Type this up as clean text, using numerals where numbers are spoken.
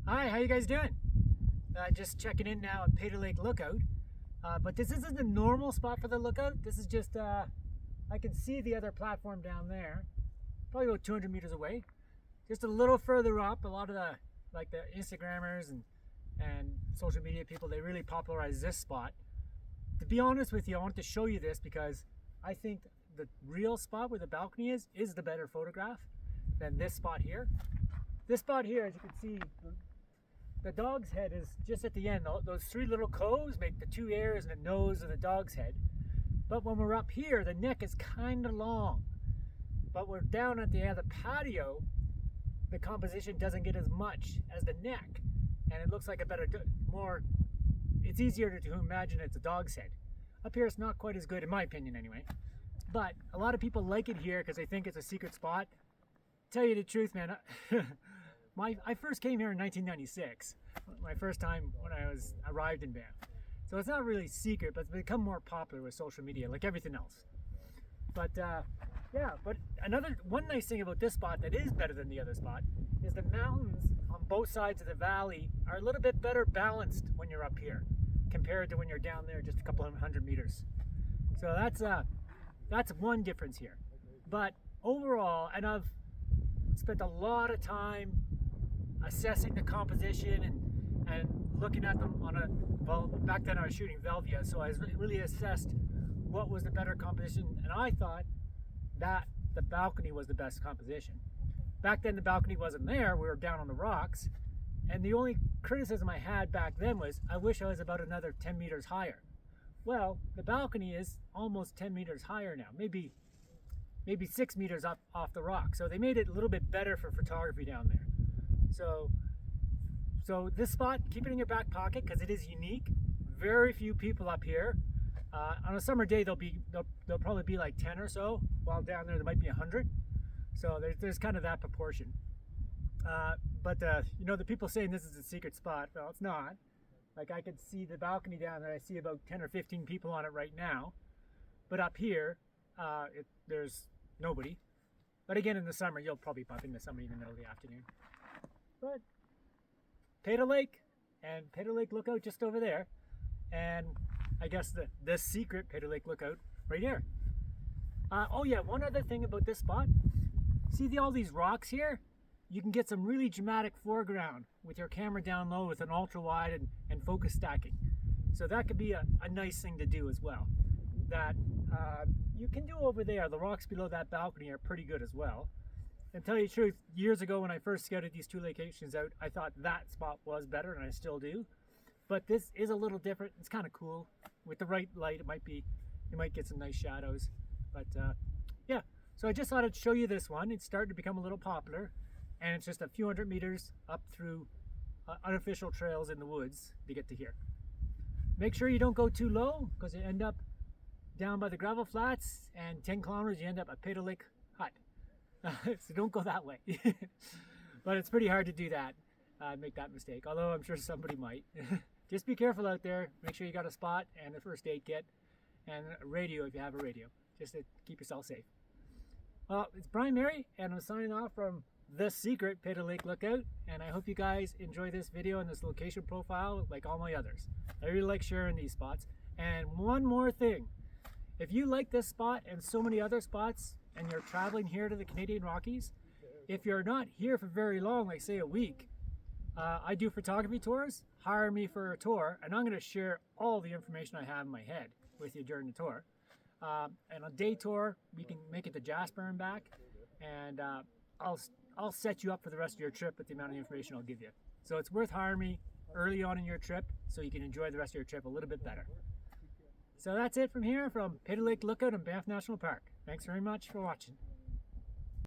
Hi, how you guys doing? Just checking in now at Peyto Lake Lookout. But this isn't the normal spot for the lookout. This is just, I can see the other platform down there, probably about 200 meters away. Just a little further up, a lot of the Instagrammers and social media people, they really popularize this spot. To be honest with you, I want to show you this because I think the real spot where the balcony is the better photograph than this spot here. This spot here, as you can see, the dog's head is just at the end. Those three little coves make the two ears and the nose of the dog's head. But when we're up here, the neck is kind of long. But we're down at the end of the patio, the composition doesn't get as much as the neck. And it looks like a better, more, it's easier to imagine it's a dog's head. Up here, it's not quite as good, in my opinion anyway. But a lot of people like it here because they think it's a secret spot. Tell you the truth, man, I first came here in 1996, my first time when I arrived in Banff. So it's not really secret, but it's become more popular with social media, like everything else. But yeah, but one nice thing about this spot that is better than the other spot is the mountains on both sides of the valley are a little bit better balanced when you're up here compared to when you're down there just a couple of hundred meters. So that's one difference here. But overall, and I've spent a lot of time assessing the composition and looking at them back then I was shooting Velvia, so I really assessed what was the better composition, and I thought that the balcony was the best composition. Back then the balcony wasn't there, we were down on the rocks, and the only criticism I had back then was I wish I was about another 10 meters higher. Well, the balcony is almost 10 meters higher now, maybe 6 meters up off the rock, so they made it a little bit better for photography down there. So this spot, keep it in your back pocket because it is unique. Very few people up here. On a summer day, there'll probably be like 10 or so, while down there might be 100. So there's kind of that proportion. But you know, the people saying this is a secret spot, well, it's not. Like I could see the balcony down there. I see about 10 or 15 people on it right now. But up here, there's nobody. But again, in the summer, you'll probably bump into somebody in the middle of the afternoon. But Peyto Lake and Peyto Lake Lookout just over there, and I guess the secret Peyto Lake Lookout right here. Oh yeah, one other thing about this spot. See all these rocks here? You can get some really dramatic foreground with your camera down low with an ultra wide and focus stacking. So that could be a nice thing to do as well. That you can do over there. The rocks below that balcony are pretty good as well. And tell you the truth, years ago when I first scouted these two locations out, I thought that spot was better, and I still do. But this is a little different. It's kind of cool. With the right light, you might get some nice shadows. But yeah, so I just thought I'd show you this one. It's starting to become a little popular, and it's just a few hundred meters up through unofficial trails in the woods to get to here. Make sure you don't go too low, because you end up down by the gravel flats, and 10 kilometers you end up at Peyto Lake Hut. So don't go that way. But it's pretty hard to do that, make that mistake, although I'm sure somebody might. Just be careful out there. Make sure you got a spot and a first aid kit and a radio if you have a radio, just to keep yourself safe. Well, it's Brian Mary, and I'm signing off from the secret Peyto Lake Lookout, and I hope you guys enjoy this video and this location profile like all my others. I really like sharing these spots. And one more thing, if you like this spot and so many other spots and you're traveling here to the Canadian Rockies, if you're not here for very long, like say a week, I do photography tours. Hire me for a tour, and I'm going to share all the information I have in my head with you during the tour. And on day tour, we can make it to Jasper and back, and I'll set you up for the rest of your trip with the amount of information I'll give you. So it's worth hiring me early on in your trip so you can enjoy the rest of your trip a little bit better. So that's it from here from Peyto Lake Lookout in Banff National Park. Thanks very much for watching.